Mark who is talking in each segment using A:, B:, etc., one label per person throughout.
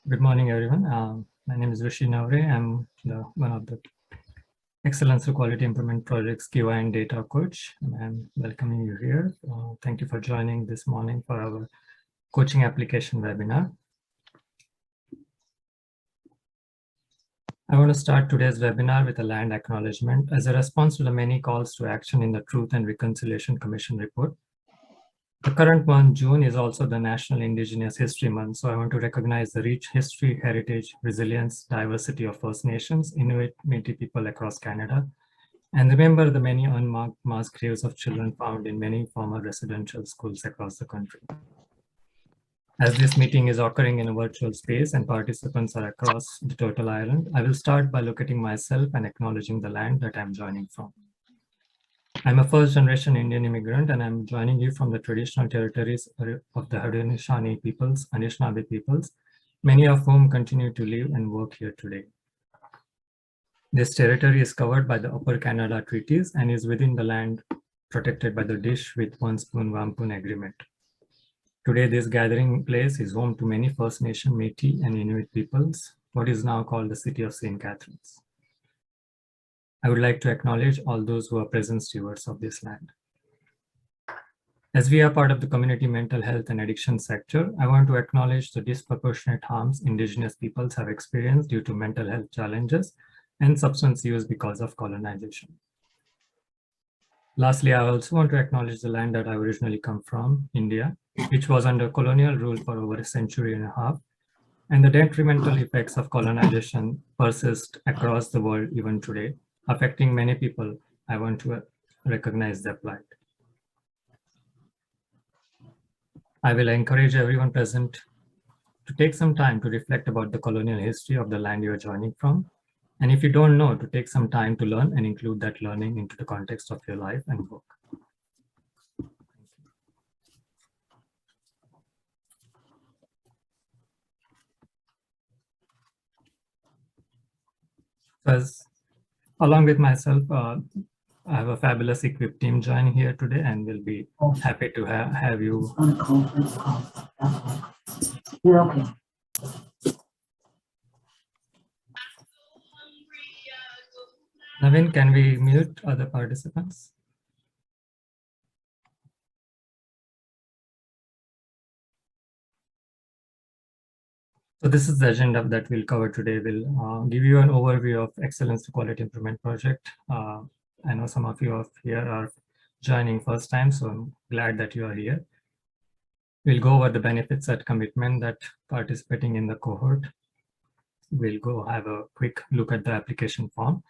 A: Good morning, everyone. My name is Rishi Navre. I'm one of the Excellence to Quality Improvement Project's QI and Data Coach. And I'm welcoming you here. Thank you for joining this morning for our coaching application webinar. I want to start today's webinar with a land acknowledgement as a response to the many calls to action in the Truth and Reconciliation Commission report. The current month, June, is also the National Indigenous History Month, so I want to recognize the rich history, heritage, resilience, diversity of First Nations, Inuit, Métis people across Canada, and remember the many unmarked mass graves of children found in many former residential schools across the country. As this meeting is occurring in a virtual space and participants are across the total island, I will start by locating myself and acknowledging the land that I'm joining from. I'm a first-generation Indian immigrant, and I'm joining you from the traditional territories of the Haudenosaunee peoples, Anishinaabe peoples, many of whom continue to live and work here today. This territory is covered by the Upper Canada Treaties and is within the land protected by the Dish with One Spoon Wampum Agreement. Today, this gathering place is home to many First Nation, Métis, and Inuit peoples, what is now called the City of St. Catharines. I would like to acknowledge all those who are present stewards of this land. As we are part of the community mental health and addiction sector, I want to acknowledge the disproportionate harms Indigenous peoples have experienced due to mental health challenges and substance use because of colonization. Lastly, I also want to acknowledge the land that I originally come from, India, which was under colonial rule for over a century and a half, and the detrimental effects of colonization persist across the world even today, affecting many people. I want to recognize their plight. I will encourage everyone present to take some time to reflect about the colonial history of the land you are joining from. And if you don't know, to take some time to learn and include that learning into the context of your life and work. As along with myself, I have a fabulous E-QIP team joining here today, and we'll be happy to have you.
B: On a conference call. You're okay.
A: Navin, can we mute other participants? So this is the agenda that we'll cover today. We'll give you an overview of Excellence to Quality Improvement Project. I know some of you here are joining first time, so I'm glad that you are here. We'll go over the benefits and commitment that participating in the cohort. We'll go have a quick look at the application form,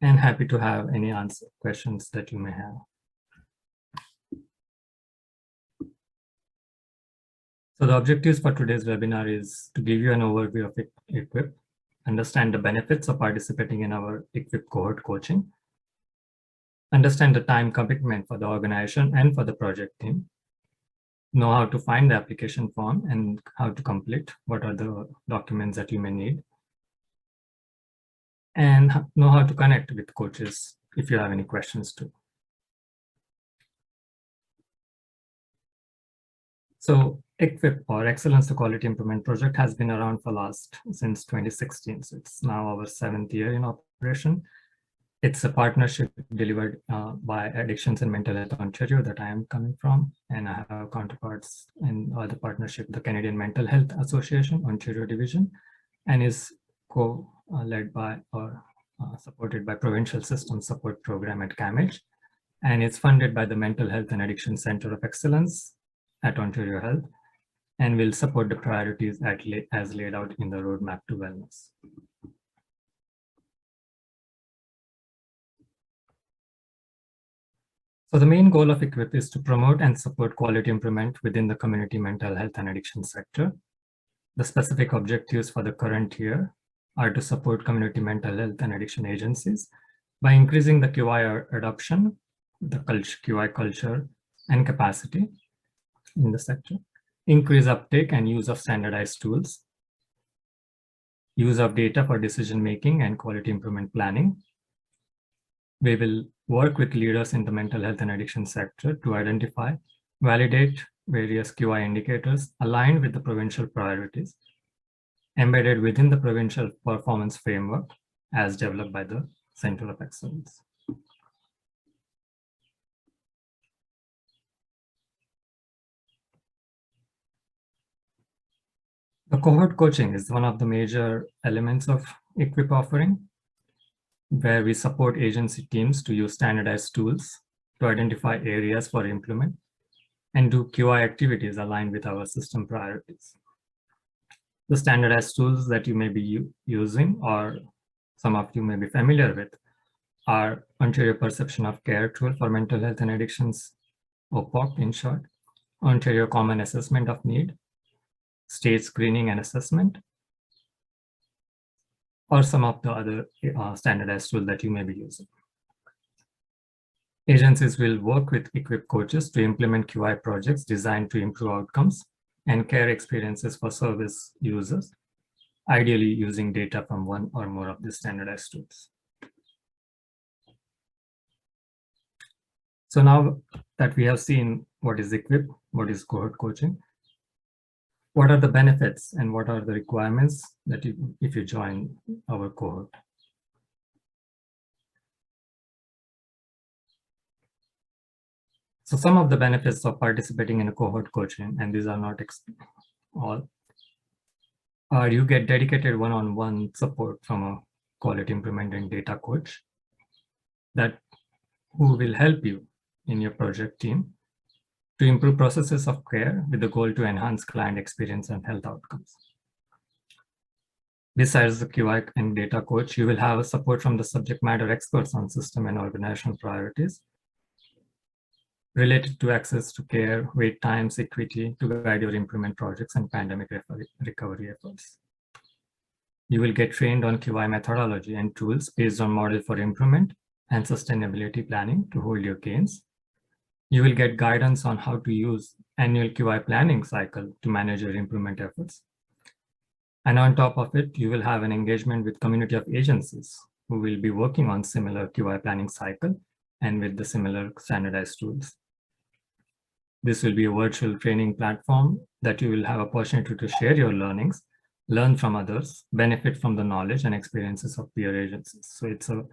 A: and happy to have any questions that you may have. So the objectives for today's webinar is to give you an overview of E-QIP, understand the benefits of participating in our E-QIP cohort coaching, understand the time commitment for the organization and for the project team, know how to find the application form and how to complete, what are the documents that you may need, and know how to connect with coaches if you have any questions too. So E-QIP, or Excellence to Quality Improvement Project, has been around since 2016. So it's now our 7th year in operation. It's a partnership delivered by Addictions and Mental Health Ontario that I am coming from, and I have counterparts in the partnership, the Canadian Mental Health Association, Ontario Division, and is co-led by or supported by Provincial System Support Program at CAMH, and it's funded by the Mental Health and Addiction Center of Excellence at Ontario Health, and will support the priorities as laid out in the Roadmap to Wellness. So the main goal of E-QIP is to promote and support quality improvement within the community mental health and addiction sector. The specific objectives for the current year are to support community mental health and addiction agencies by increasing the QI adoption, the QI culture and capacity in the sector, increase uptake and use of standardized tools, use of data for decision-making and quality improvement planning. We will work with leaders in the mental health and addiction sector to identify, validate various QI indicators aligned with the provincial priorities, embedded within the provincial performance framework as developed by the Center of Excellence. The cohort coaching is one of the major elements of E-QIP offering, where we support agency teams to use standardized tools to identify areas for implement and do QI activities aligned with our system priorities. The standardized tools that you may be using, or some of you may be familiar with, are Ontario Perception of Care tool for mental health and addictions, OPOC in short, Ontario Common Assessment of Need, State Screening and Assessment, or some of the other standardized tools that you may be using. Agencies will work with E-QIP coaches to implement QI projects designed to improve outcomes and care experiences for service users, ideally using data from one or more of the standardized tools. So now that we have seen what is E-QIP, what is cohort coaching, what are the benefits and what are the requirements that if you join our cohort? So some of the benefits of participating in a cohort coaching, and these are not all, you get dedicated one-on-one support from a quality improvement and data coach who will help you in your project team to improve processes of care with the goal to enhance client experience and health outcomes. Besides the QI and data coach, you will have support from the subject matter experts on system and organizational priorities related to access to care, wait times, equity to guide your improvement projects and pandemic recovery efforts. You will get trained on QI methodology and tools based on model for improvement and sustainability planning to hold your gains. You will get guidance on how to use annual QI planning cycle to manage your improvement efforts. And on top of it, you will have an engagement with community of agencies who will be working on similar QI planning cycle and with the similar standardized tools. This will be a virtual training platform that you will have opportunity to share your learnings, learn from others, benefit from the knowledge and experiences of peer agencies. So it's a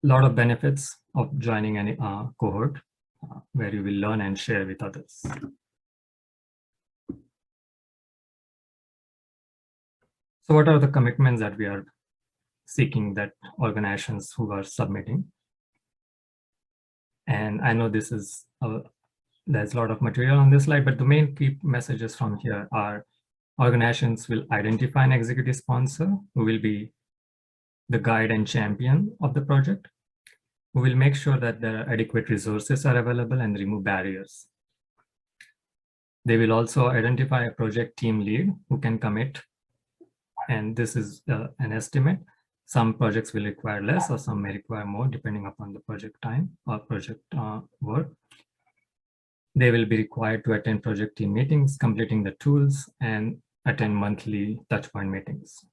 A: lot of benefits of joining any cohort where you will learn and share with others. So what are the commitments that we are seeking that organizations who are submitting? And I know this is, there's a lot of material on this slide, but the main key messages from here are organizations will identify an executive sponsor who will be the guide and champion of the project, who will make sure that there are adequate resources are available and remove barriers. They will also identify a project team lead who can commit, and this is an estimate. Some projects will require less or some may require more depending upon the project time or project work. They will be required to attend project team meetings, completing the tools, and attend monthly touchpoint meetings.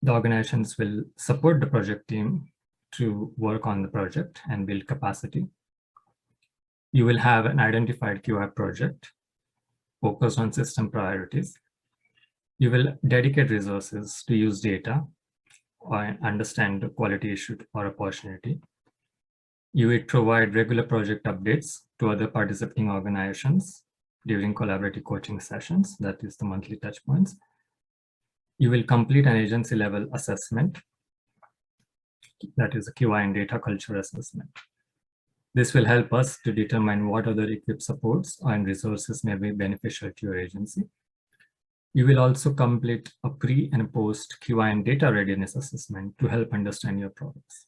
A: The organizations will support the project team to work on the project and build capacity. You will have an identified QI project focused on system priorities. You will dedicate resources to use data or understand the quality issue or opportunity. You will provide regular project updates to other participating organizations during collaborative coaching sessions, that is the monthly touch points. You will complete an agency level assessment, that is a QI and data culture assessment. This will help us to determine what other E-QIP supports and resources may be beneficial to your agency. You will also complete a pre and post QI and data readiness assessment to help understand your progress.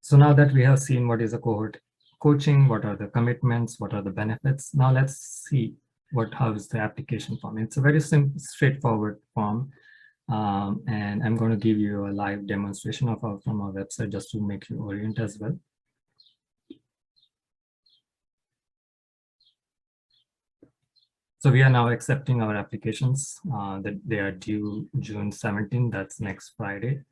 A: So now that we have seen what is a cohort coaching, what are the commitments, what are the benefits, now let's see how is the application form. It's a very simple, straightforward form. And I'm going to give you a live demonstration from our website just to make you orient as well. So we are now accepting our applications that they are due June 17, that's next Friday.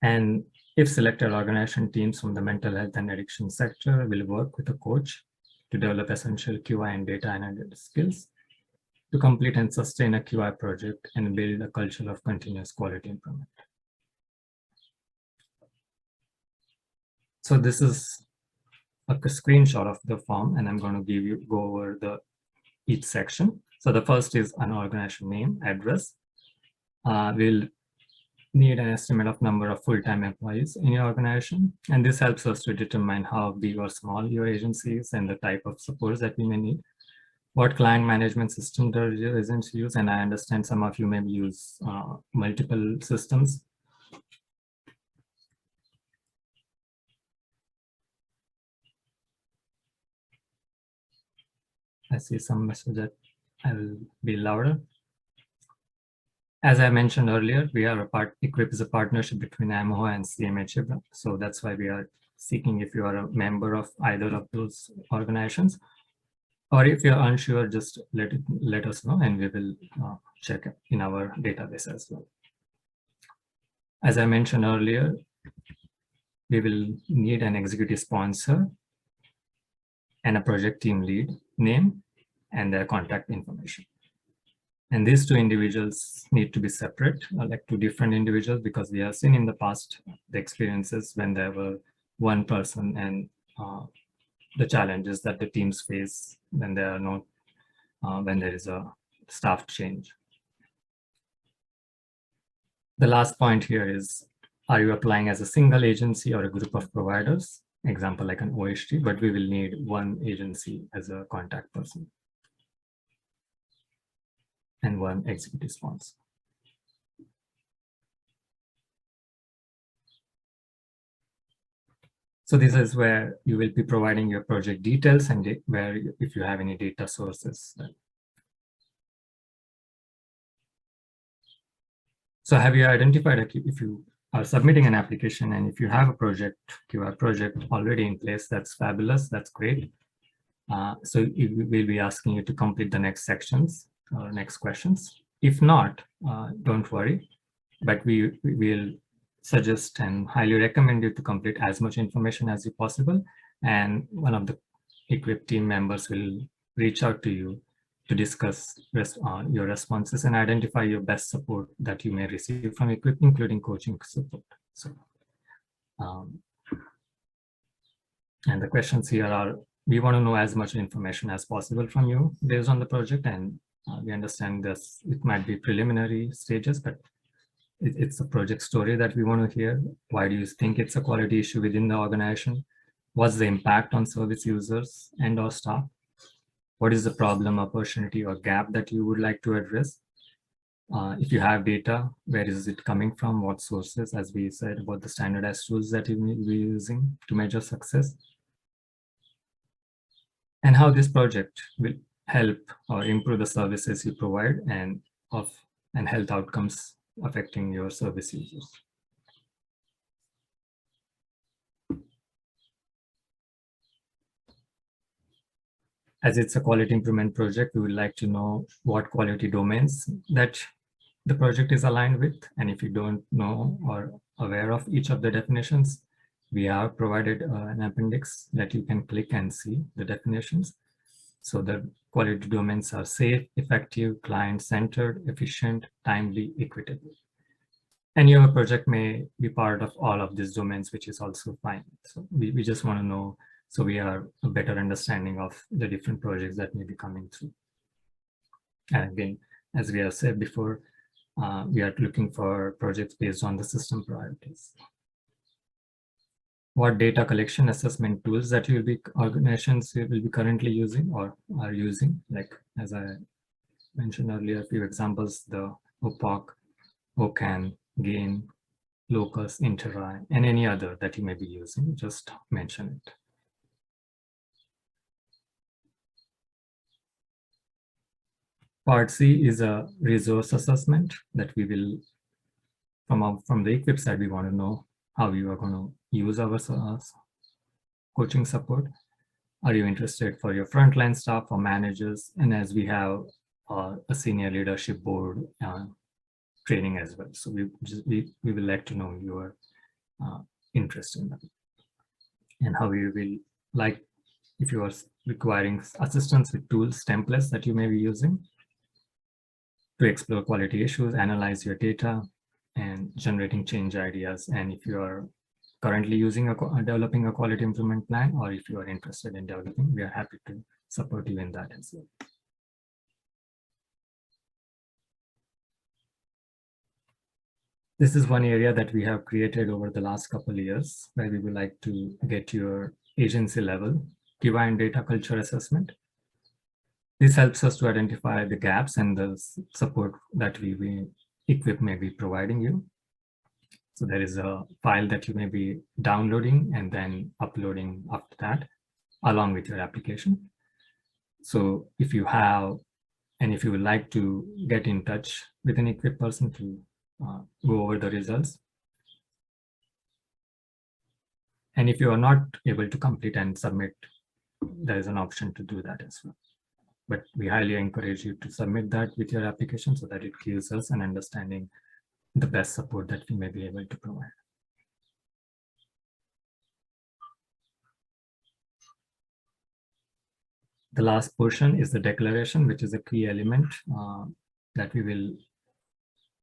A: And If selected, organization teams from the mental health and addiction sector will work with a coach to develop essential QI and data analytics skills to complete and sustain a QI project and build a culture of continuous quality improvement. So this is a screenshot of the form, and I'm going to go over each section. So the first is an organization name, address. We'll need an estimate of number of full-time employees in your organization. And this helps us to determine how big or small your agency is and the type of supports that we may need. What client management system does your agency use? And I understand some of you may use multiple systems. I see some message that I will be louder. As I mentioned earlier, E-QIP is a partnership between AMHO and CMHA. So that's why we are seeking if you are a member of either of those organizations. Or if you're unsure, just let us know and we will check in our database as well. As I mentioned earlier, we will need an executive sponsor and a project team lead name and their contact information. And these two individuals need to be separate, like two different individuals, because we have seen in the past the experiences when there were one person and the challenges that the teams face when there are no, when there is a staff change. The last point here is, are you applying as a single agency or a group of providers? Example like an OHT, but we will need one agency as a contact person and one executive sponsor. So this is where you will be providing your project details and where if you have any data sources. So have you identified if you are submitting an application and if you have a project, QI project already in place, that's fabulous, that's great. So we'll be asking you to complete the next sections or next questions. If not, don't worry, but we will suggest and highly recommend you to complete as much information as you possible. And one of the E-QIP team members will reach out to you to discuss your responses and identify your best support that you may receive from E-QIP, including coaching support. So, and the questions here are, we want to know as much information as possible from you based on the project, and we understand this, it might be preliminary stages, but it's a project story that we want to hear. Why do you think it's a quality issue within the organization? What's the impact on service users and or staff? What is the problem, opportunity, or gap that you would like to address? If you have data, where is it coming from? What sources, as we said, about the standardized tools that you will be using to measure success? And how this project will help or improve the services you provide and health outcomes affecting your service users. As it's a quality improvement project, we would like to know what quality domains that the project is aligned with. And if you don't know or aware of each of the definitions, we have provided an appendix that you can click and see the definitions. So the quality domains are safe, effective, client-centered, efficient, timely, equitable. And your project may be part of all of these domains, which is also fine. So we just want to know, so we are a better understanding of the different projects that may be coming through. And again, as we have said before, we are looking for projects based on the system priorities. What data collection assessment tools that organizations will be currently using or are using, like as I mentioned earlier, a few examples, the OPOC, OCAN, GAIN, Locus, Interi, and any other that you may be using, just mention it. Part C is a resource assessment that we will, from the E-QIP side, we want to know how you are going to use our coaching support. Are you interested for your frontline staff or managers? And as we have a senior leadership board training as well. So we will like to know your interest in them, and how you will like if you are requiring assistance with tools, templates that you may be using to explore quality issues, analyze your data, and generating change ideas. And if you are currently using developing a quality improvement plan, or if you are interested in developing, we are happy to support you in that as well. This is one area that we have created over the last couple of years, where we would like to get your agency level QI and data culture assessment. This helps us to identify the gaps and the support that E-QIP may be providing you. So there is a file that you may be downloading and then uploading after that, along with your application. So if you have, and if you would like to get in touch with an E-QIP person to go over the results, and if you are not able to complete and submit, there is an option to do that as well. But we highly encourage you to submit that with your application so that it gives us an understanding the best support that we may be able to provide. The last portion is the declaration, which is a key element that we will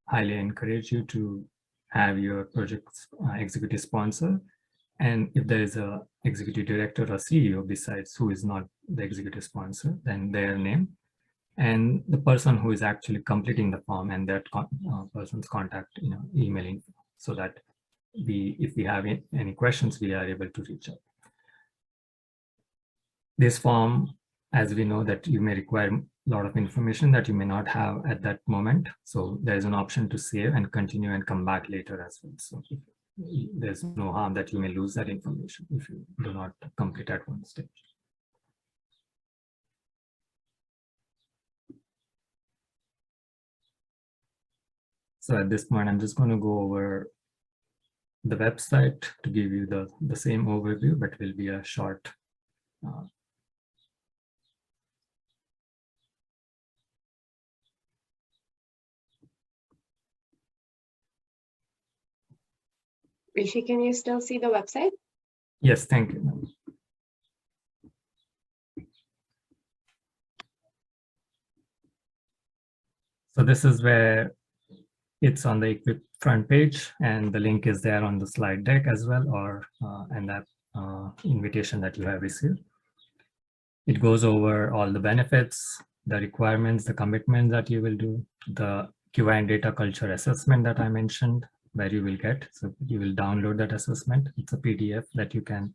A: highly encourage you to have your project's executive sponsor. And if there is a executive director or CEO besides who is not the executive sponsor, then their name and the person who is actually completing the form and that person's contact, emailing, so that if we have any questions, we are able to reach out. This form, as we know that you may require a lot of information that you may not have at that moment. So there's an option to save and continue and come back later as well. So there's no harm that you may lose that information if you do not complete at one stage. So at this point, I'm just going to go over the website to give you the same overview, but will be a short
C: Rishi, can you still see the website?
A: Yes, thank you. So this is where it's on the E-QIP front page, and the link is there on the slide deck as well, or and that invitation that you have received. It goes over all the benefits, the requirements, the commitments that you will do, the QI and data culture assessment that I mentioned, where you will get. So you will download that assessment. It's a PDF that you can.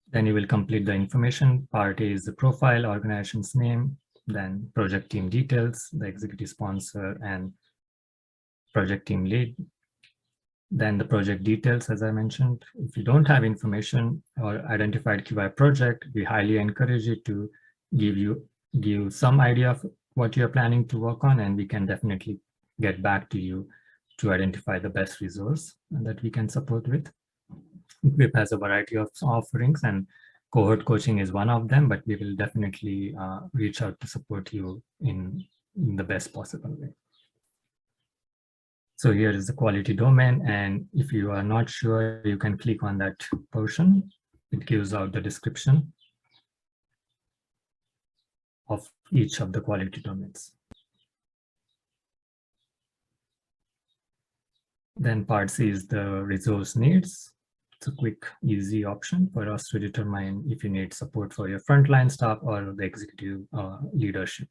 A: Then you will complete the information. Part A is the profile, organization's name, then project team details, the executive sponsor and project team lead. Then the project details, as I mentioned. If you don't have information or identified QI project, we highly encourage you to give some idea of what you're planning to work on, and we can definitely get back to you to identify the best resource that we can support with. E-QIP has a variety of offerings, and cohort coaching is one of them, but we will definitely reach out to support you in the best possible way. So here is the quality domain, and if you are not sure, you can click on that portion. It gives out the description of each of the quality domains. Then part C is the resource needs. It's a quick, easy option for us to determine if you need support for your frontline staff or the executive leadership.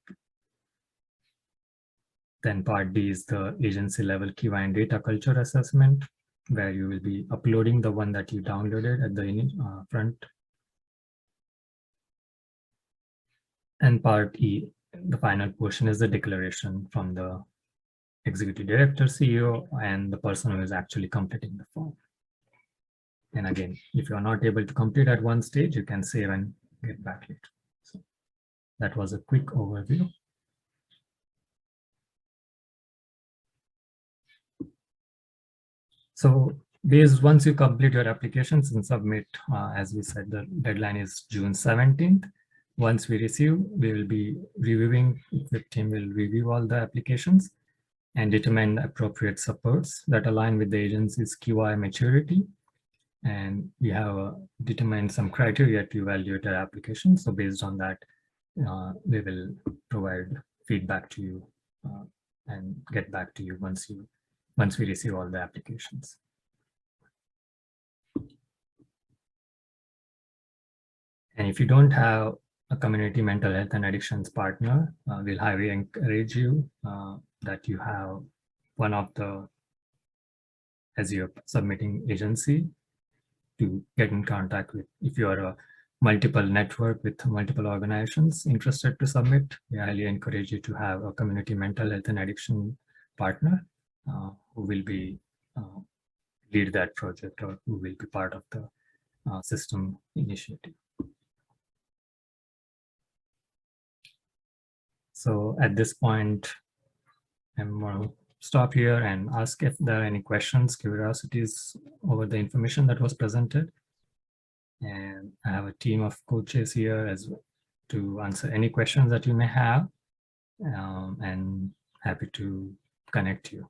A: Then part D is the agency level QI and data culture assessment, where you will be uploading the one that you downloaded at the front. And part E, the final portion, is the declaration from the executive director, CEO, and the person who is actually completing the form. And again, if you're not able to complete at one stage, you can save and get back later. So that was a quick overview. So once you complete your applications and submit, as we said, the deadline is June 17th. Once we receive, we will be reviewing, the team will review all the applications. and determine appropriate supports that align with the agency's QI maturity. And we have determined some criteria to evaluate our application. So based on that, we will provide feedback to you and get back to you once we receive all the applications. And if you don't have a community mental health and addictions partner, we'll highly encourage you that you have one of the, as your submitting agency, to get in contact with. If you are a multiple network with multiple organizations interested to submit, we highly encourage you to have a community mental health and addiction partner who will be lead that project, or who will be part of the system initiative. So at this point, I'm going to stop here and ask if there are any questions, curiosities over the information that was presented. And I have a team of coaches here as well to answer any questions that you may have, and happy to connect you.